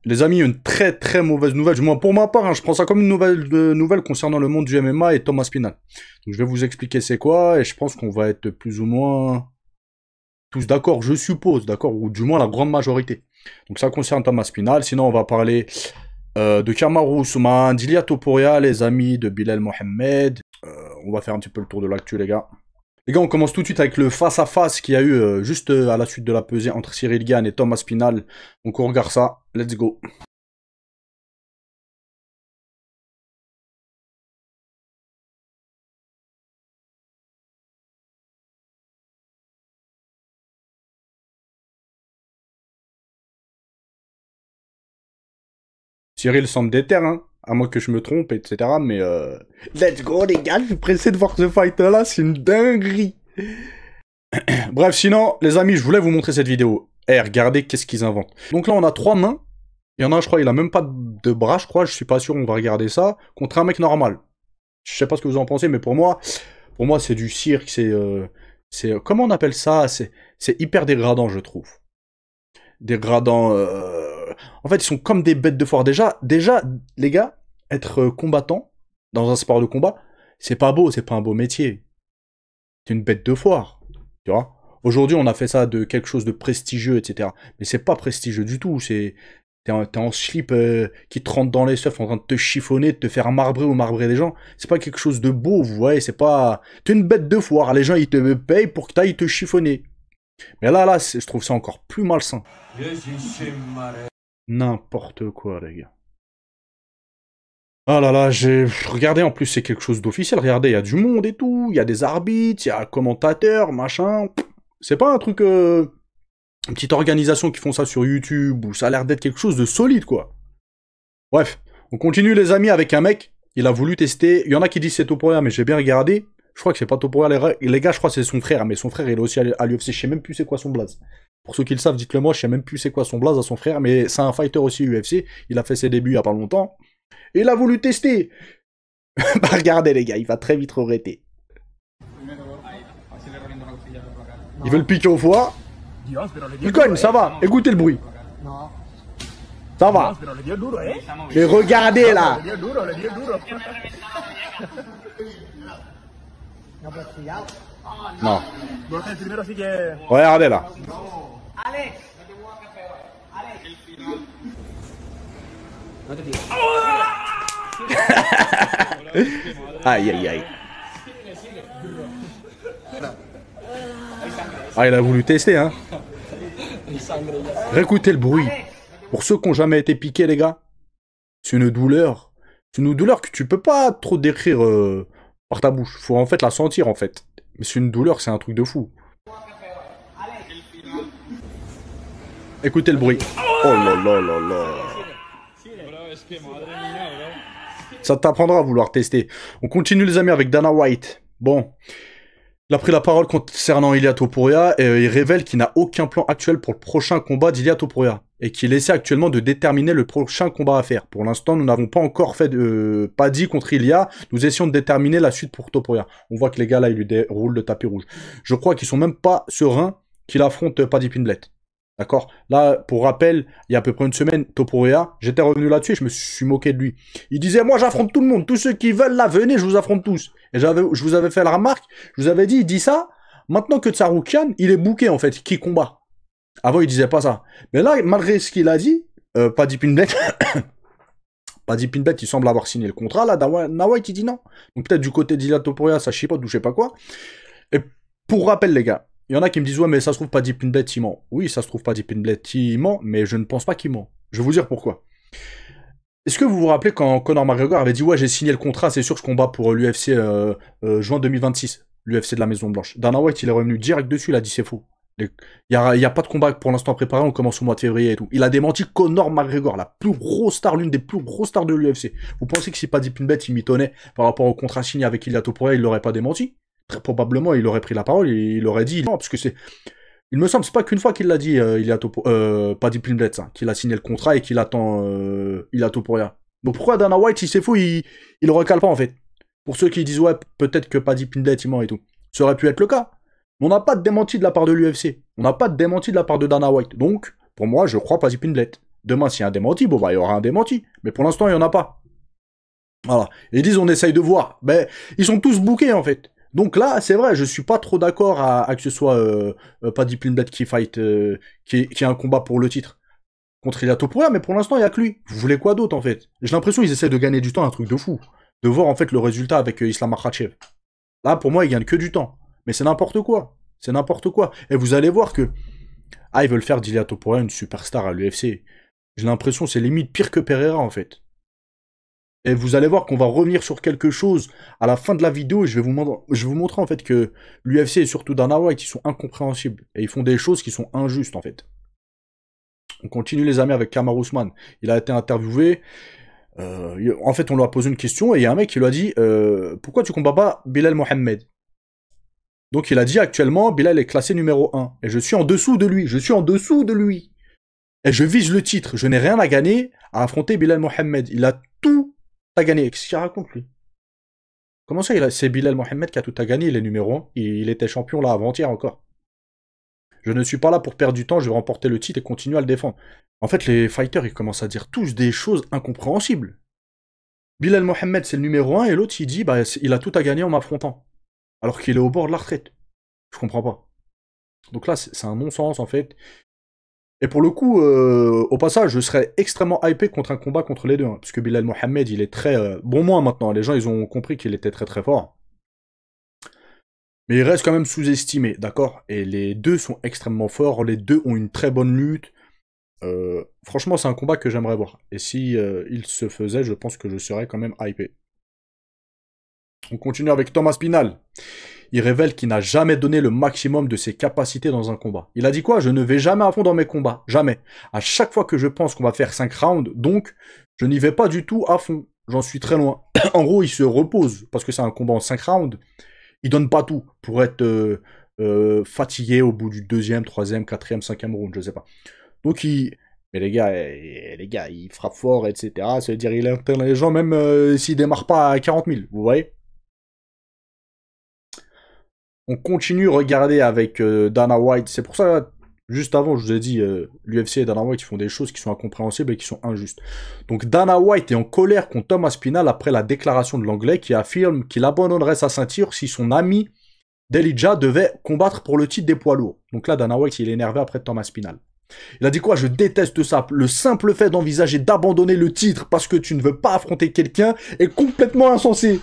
Les amis, une très très mauvaise nouvelle. Du moins pour ma part, hein, je prends ça comme une nouvelle concernant le monde du MMA et Thomas Spinal. Donc je vais vous expliquer c'est quoi, et je pense qu'on va être plus ou moins tous d'accord, je suppose, d'accord, ou du moins la grande majorité. Donc ça concerne Thomas Spinal. Sinon, on va parler de Kamaru Usman, d'Ilia Topuria, les amis de Bilal Mohamed. On va faire un petit peu le tour de l'actu, les gars. Les gars, on commence tout de suite avec le face-à-face qu'il y a eu juste à la suite de la pesée entre Cyril Gane et Thomas Spinal. Donc on regarde ça, let's go. Cyril semble déter, hein, à moins que je me trompe, etc. Mais let's go les gars, je suis pressé de voir ce fight-là, c'est une dinguerie. Bref, sinon, les amis, je voulais vous montrer cette vidéo. Eh, regardez qu'est-ce qu'ils inventent. Donc là, on a 3 mains. Il y en a un, je crois, il a même pas de bras, je crois, je suis pas sûr, on va regarder ça. Contre un mec normal. Je sais pas ce que vous en pensez, mais pour moi c'est du cirque, comment on appelle ça? C'est hyper dégradant, je trouve. Dégradant. En fait, ils sont comme des bêtes de foire. Déjà, les gars, être combattant dans un sport de combat, c'est pas beau, c'est pas un beau métier. C'est une bête de foire, tu vois. Aujourd'hui, on a fait ça de quelque chose de prestigieux, etc. Mais c'est pas prestigieux du tout. T'es en slip qui te rentre dans les seufs en train de te chiffonner, de te faire marbrer ou marbrer des gens. C'est pas quelque chose de beau, vous voyez. C'est pas. T'es une bête de foire. Les gens, ils te payent pour que t'ailles te chiffonner. Mais là, je trouve ça encore plus malsain. N'importe quoi, les gars. Ah là là, regardez, en plus, c'est quelque chose d'officiel. Regardez, il y a du monde et tout. Il y a des arbitres, il y a un commentateur, machin. C'est pas un truc... Une petite organisation qui font ça sur YouTube, où ça a l'air d'être quelque chose de solide, quoi. Bref, on continue, les amis, avec un mec. Il a voulu tester... Il y en a qui disent c'est Topuria, mais j'ai bien regardé. Je crois que c'est pas Topuria, les gars, je crois que c'est son frère. Mais son frère, il est aussi à l'UFC. Je sais même plus c'est quoi son blaze. Pour ceux qui le savent, dites-le moi, je sais même plus c'est quoi son blaze à son frère. Mais c'est un fighter aussi UFC. Il a fait ses débuts il y a pas longtemps. Et il a voulu tester. Bah regardez, les gars, il va très vite regretter. Il veut le piquer au foie. Il cogne, ça va. Écoutez le bruit. Ça va. Mais regardez là. Non. Regardez là. Aïe aïe aïe. Ah, il a voulu tester, hein. Réécoutez le bruit. Pour ceux qui n'ont jamais été piqués, les gars, c'est une douleur. C'est une douleur que tu peux pas trop décrire par ta bouche. Faut en fait la sentir, en fait. Mais c'est une douleur, c'est un truc de fou. Écoutez le bruit. Oh là là là là. Ça t'apprendra à vouloir tester. On continue, les amis, avec Dana White. Bon. Il a pris la parole concernant Ilia Topuria et il révèle qu'il n'a aucun plan actuel pour le prochain combat d'Ilia Topuria et qu'il essaie actuellement de déterminer le prochain combat à faire. Pour l'instant, nous n'avons pas encore fait pas dit contre Ilia. Nous essayons de déterminer la suite pour Topuria. On voit que les gars là, ils lui déroulent le tapis rouge. Je crois qu'ils sont même pas sereins qu'il affronte Paddy Pimblett. D'accord? Là, pour rappel, il y a à peu près une semaine, Topuria, j'étais revenu là-dessus et je me suis moqué de lui. Il disait, moi j'affronte tout le monde, tous ceux qui veulent là, venez, je vous affronte tous. Et je vous avais fait la remarque, je vous avais dit, il dit ça, maintenant que Tsarukyan, il est booké en fait, qui combat. Avant, il disait pas ça. Mais là, malgré ce qu'il a dit, Paddy Pimblett, Paddy Pimblett, il semble avoir signé le contrat, là, Dana White, il dit non. Donc peut-être du côté d'Ilia Topuria, ça chipote ou je sais pas quoi. Et pour rappel, les gars, il y en a qui me disent, ouais, mais ça se trouve Paddy Pimblett, il ment. Oui, ça se trouve Paddy Pimblett, il ment, mais je ne pense pas qu'il ment. Je vais vous dire pourquoi. Est-ce que vous vous rappelez quand Conor McGregor avait dit, ouais, j'ai signé le contrat, c'est sûr, je combats pour l'UFC juin 2026, l'UFC de la Maison Blanche. Dana White, il est revenu direct dessus, il a dit, c'est faux. Il y a pas de combat pour l'instant préparé, on commence au mois de février et tout. Il a démenti Conor McGregor, la plus grosse star, l'une des plus grosses stars de l'UFC. Vous pensez que si Paddy Pimblett, il mitonnait par rapport au contrat signé avec Ilia Topuria, il l'aurait pas démenti? Très probablement, il aurait pris la parole et il aurait dit non, parce que c'est... Il me semble, c'est pas qu'une fois qu'il l'a dit, Paddy Pimblett, qu'il a signé le contrat et qu'il attend Ilia Topuria. Donc pourquoi Dana White, si c'est fou, il le recale pas en fait? Pour ceux qui disent, ouais, peut-être que Paddy Pimblett, il ment et tout. Ça aurait pu être le cas. Mais on n'a pas de démenti de la part de l'UFC. On n'a pas de démenti de la part de Dana White. Donc, pour moi, je crois Paddy Pimblett. Demain, s'il y a un démenti, bon, bah, il y aura un démenti. Mais pour l'instant, il n'y en a pas. Voilà. Et ils disent, on essaye de voir. Ben, ils sont tous bookés, en fait. Donc là, c'est vrai, je suis pas trop d'accord à que ce soit Paddy Pimblett qui fight, qui a un combat pour le titre contre Ilia Topuria, mais pour l'instant, il y a que lui. Vous voulez quoi d'autre, en fait? J'ai l'impression qu'ils essaient de gagner du temps, un truc de fou. De voir, en fait, le résultat avec Islam Makhachev. Là, pour moi, ils gagnent que du temps. Mais c'est n'importe quoi. C'est n'importe quoi. Et vous allez voir que... Ah, ils veulent faire d'Ilia Topuria une superstar à l'UFC. J'ai l'impression que c'est limite pire que Pereira, en fait. Et vous allez voir qu'on va revenir sur quelque chose à la fin de la vidéo. Et je vais vous montrer en fait que l'UFC et surtout Dana White, ils sont incompréhensibles. Et ils font des choses qui sont injustes, en fait. On continue les amis avec Kamaru Usman. Il a été interviewé. En fait, on lui a posé une question et il y a un mec qui lui a dit pourquoi tu combats pas Bilal Mohamed? Donc il a dit actuellement, Bilal est classé numéro 1. Et je suis en dessous de lui. Je suis en dessous de lui. Et je vise le titre. Je n'ai rien à gagner à affronter Bilal Mohamed. Il a tout à gagner. Qu'est-ce qu'il raconte, lui? Comment ça, c'est Bilal Mohamed qui a tout à gagner? Il est numéro 1. Il était champion là avant-hier encore. Je ne suis pas là pour perdre du temps. Je vais remporter le titre et continuer à le défendre. En fait, les fighters, ils commencent à dire tous des choses incompréhensibles. Bilal Mohamed, c'est le numéro 1 et l'autre, il dit bah, il a tout à gagner en m'affrontant. Alors qu'il est au bord de la retraite. Je comprends pas. Donc là, c'est un non-sens, en fait. Et pour le coup, au passage, je serais extrêmement hypé contre un combat contre les deux. Hein, parce que Bilal Mohamed, il est très... bon, moins maintenant. Les gens, ils ont compris qu'il était très très fort. Mais il reste quand même sous-estimé, d'accord? Et les deux sont extrêmement forts. Les deux ont une très bonne lutte. Franchement, c'est un combat que j'aimerais voir. Et si il se faisait, je pense que je serais quand même hypé. On continue avec Thomas Pinal. Il révèle qu'il n'a jamais donné le maximum de ses capacités dans un combat. Il a dit quoi? Je ne vais jamais à fond dans mes combats. Jamais. À chaque fois que je pense qu'on va faire 5 rounds, donc, je n'y vais pas du tout à fond. J'en suis très loin. En gros, il se repose, parce que c'est un combat en 5 rounds. Il donne pas tout pour être fatigué au bout du 2e, 3e, 4e, 5e round, je sais pas. Donc, Mais les gars, il frappe fort, etc. Ça veut dire qu'il interne les gens, même s'il démarre pas à 40 000, vous voyez? On continue, regardez avec Dana White. C'est pour ça, juste avant, je vous ai dit, l'UFC et Dana White, ils font des choses qui sont incompréhensibles et qui sont injustes. Donc Dana White est en colère contre Thomas Pinal après la déclaration de l'Anglais qui affirme qu'il abandonnerait sa ceinture si son ami Delija devait combattre pour le titre des poids lourds. Donc là, Dana White, il est énervé après Thomas Pinal. Il a dit quoi? Je déteste ça. Le simple fait d'envisager d'abandonner le titre parce que tu ne veux pas affronter quelqu'un est complètement insensé.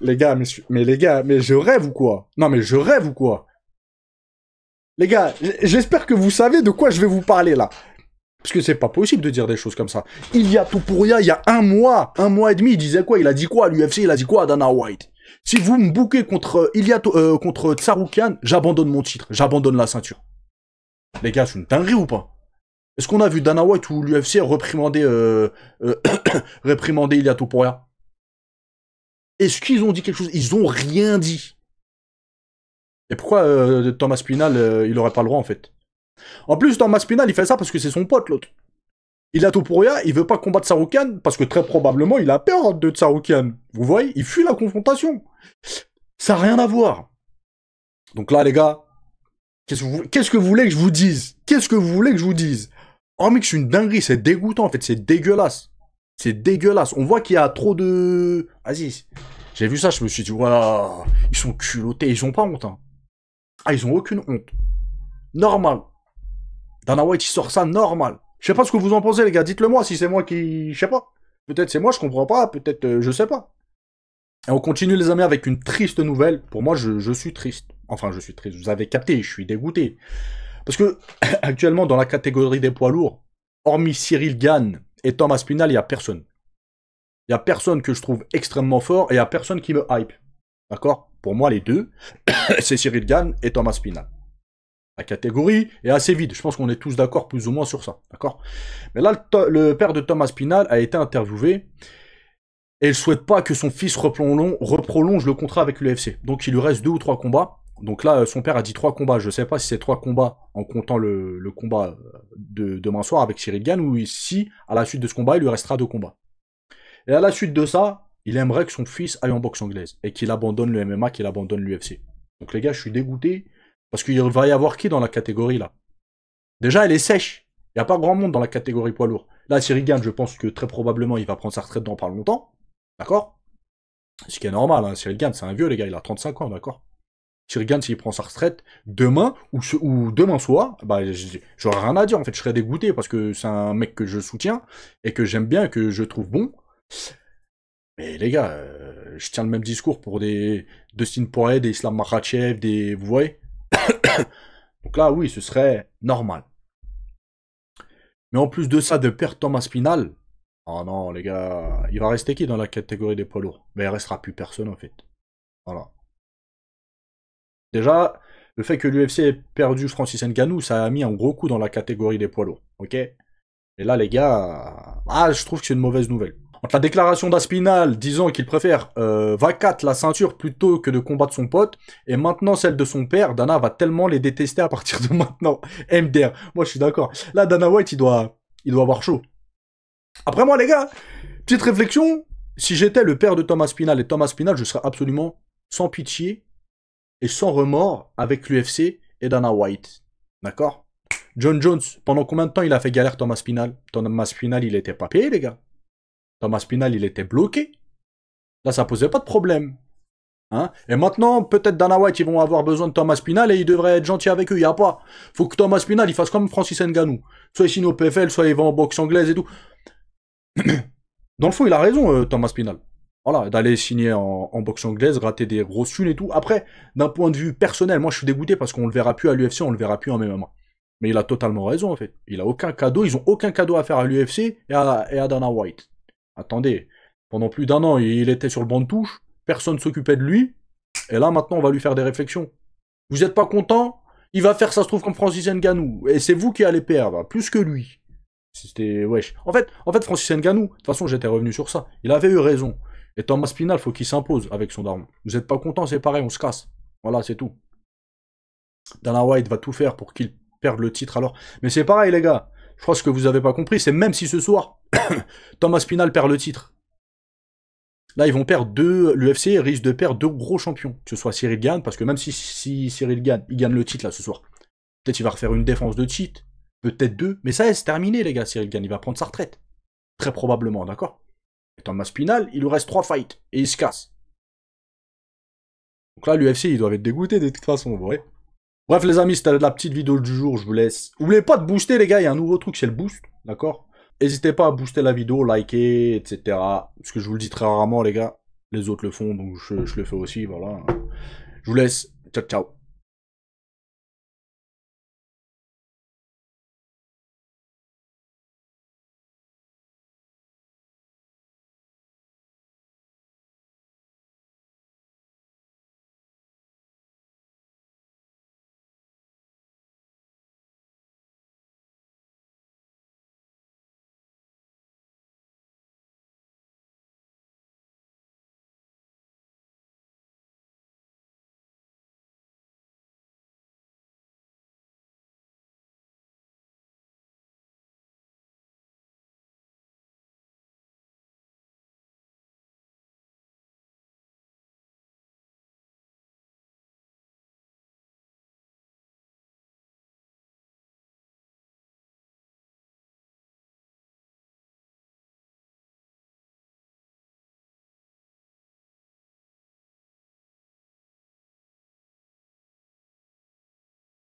Les gars, mais je rêve ou quoi? Non, mais je rêve ou quoi? Les gars, j'espère que vous savez de quoi je vais vous parler là. Parce que c'est pas possible de dire des choses comme ça. Ilia Topuria, il y a un mois et demi, il disait quoi? Il a dit quoi à l'UFC? Il a dit quoi à Dana White? Si vous me bouquez contre contre Tsarukyan, j'abandonne mon titre, j'abandonne la ceinture. Les gars, c'est une dinguerie ou pas? Est-ce qu'on a vu Dana White ou l'UFC réprimander Ilia Topuria? Est-ce qu'ils ont dit quelque chose? Ils ont rien dit. Et pourquoi Thomas Pinal, il aurait pas le droit, en fait? En plus, Thomas Pinal, il fait ça parce que c'est son pote, l'autre. Ilia Topuria, il veut pas combattre Tsarukyan parce que très probablement, il a peur de Tsarukyan. Vous voyez? Il fuit la confrontation. Ça n'a rien à voir. Donc là, les gars, qu'est-ce que vous voulez que je vous dise? Qu'est-ce que vous voulez que je vous dise? Oh, mec, c'est une dinguerie, c'est dégoûtant, en fait, c'est dégueulasse. C'est dégueulasse. On voit qu'il y a trop de... Vas-y. J'ai vu ça, je me suis dit, voilà, ils sont culottés, ils ont pas honte. Hein. Ah, ils ont aucune honte. Normal. Dana White, il sort ça normal. Je sais pas ce que vous en pensez, les gars. Dites-le moi si c'est moi qui... Je sais pas. Peut-être c'est moi, je comprends pas. Peut-être, je sais pas. Et on continue, les amis, avec une triste nouvelle. Pour moi, je suis triste. Enfin, je suis triste. Vous avez capté, je suis dégoûté. Parce que, actuellement, dans la catégorie des poids lourds, hormis Cyril Gane et Thomas Pinal, il y a personne. Il y a personne que je trouve extrêmement fort et il y a personne qui me hype. D'accord? Pour moi, les deux, c'est Cyril Gane et Thomas Pinal. La catégorie est assez vide. Je pense qu'on est tous d'accord plus ou moins sur ça. D'accord? Mais là, le père de Thomas Pinal a été interviewé et il souhaite pas que son fils reprolonge le contrat avec l'UFC. Donc, il lui reste 2 ou 3 combats. Donc là, son père a dit 3 combats. Je sais pas si c'est 3 combats en comptant le combat de demain soir avec Cyril Gane ou si, à la suite de ce combat, il lui restera 2 combats. Et à la suite de ça, il aimerait que son fils aille en boxe anglaise et qu'il abandonne le MMA, qu'il abandonne l'UFC. Donc les gars, je suis dégoûté parce qu'il va y avoir qui dans la catégorie là? Déjà, elle est sèche. Il n'y a pas grand monde dans la catégorie poids lourd. Là, Cyril Gane, je pense que très probablement, il va prendre sa retraite dans pas longtemps. D'accord? Ce qui est normal, hein. Cyril Gane, c'est un vieux, les gars, il a 35 ans, d'accord? Cyril Gane, s'il prend sa retraite demain ou demain soir, bah, j'aurais rien à dire. En fait, je serais dégoûté parce que c'est un mec que je soutiens et que j'aime bien et que je trouve bon. Mais les gars, je tiens le même discours pour des Dustin Poirier, des Islam Makhachev, des... Vous voyez? Donc là, oui, ce serait normal. Mais en plus de ça, de perdre Thomas Spinal, oh non, les gars, il va rester qui dans la catégorie des poids lourds? Mais il restera plus personne, en fait. Voilà. Déjà, le fait que l'UFC ait perdu Francis Ngannou, ça a mis un gros coup dans la catégorie des poids lourds, ok? Et là, les gars, je trouve que c'est une mauvaise nouvelle. Entre la déclaration d'Aspinal disant qu'il préfère vacat la ceinture plutôt que de combattre son pote, et maintenant celle de son père, Dana va tellement les détester à partir de maintenant. MDR, moi je suis d'accord. Là, Dana White, il doit avoir chaud. Après moi, les gars, petite réflexion, si j'étais le père de Thomas Spinal et Thomas Spinal, je serais absolument sans pitié et sans remords avec l'UFC et Dana White. D'accord? John Jones, pendant combien de temps il a fait galère Thomas Spinal? Thomas Spinal, il était pas payé, les gars. Thomas Spinal, il était bloqué. Là, ça posait pas de problème. Hein, et maintenant, peut-être Dana White, ils vont avoir besoin de Thomas Spinal et ils devraient être gentils avec eux. Il n'y a pas. Faut que Thomas Spinal, il fasse comme Francis Ngannou. Soit il signe au PFL, soit il va en boxe anglaise et tout. Dans le fond, il a raison, Thomas Spinal. Voilà, d'aller signer en boxe anglaise, rater des grosses thunes et tout. Après, d'un point de vue personnel, moi je suis dégoûté parce qu'on le verra plus à l'UFC, on le verra plus en MMA. Mais il a totalement raison en fait. Il a aucun cadeau, ils ont aucun cadeau à faire à l'UFC et à Dana White. Attendez, pendant plus d'1 an, il était sur le banc de touche, personne ne s'occupait de lui, et là maintenant on va lui faire des réflexions. Vous êtes pas content? Il va faire, ça se trouve, comme Francis Ngannou, et c'est vous qui allez perdre, plus que lui. C'était, wesh. En fait, Francis Ngannou, de toute façon j'étais revenu sur ça, il avait eu raison. Et Thomas Spinal, faut qu'il s'impose avec son daron. Vous êtes pas content, c'est pareil, on se casse. Voilà, c'est tout. Dana White va tout faire pour qu'il perde le titre alors. Mais c'est pareil, les gars. Je crois que ce que vous avez pas compris, c'est même si ce soir, Thomas Spinal perd le titre. Là, ils vont perdre l'UFC risque de perdre 2 gros champions. Que ce soit Cyril Gane, parce que même si Cyril Gane, il gagne le titre là ce soir, peut-être il va refaire une défense de titre, peut-être 2, mais ça c'est terminé les gars, Cyril Gane, il va prendre sa retraite. Très probablement, d'accord? Et Thomas Spinal, il lui reste 3 fights, et il se casse. Donc là, l'UFC, ils doivent être dégoûtés de toute façon, vous voyez. Bref les amis, c'était la petite vidéo du jour, je vous laisse. N'oubliez pas de booster les gars, il y a un nouveau truc, c'est le boost, d'accord? N'hésitez pas à booster la vidéo, liker, etc. Parce que je vous le dis très rarement les gars, les autres le font, donc je le fais aussi, voilà. Je vous laisse, ciao ciao.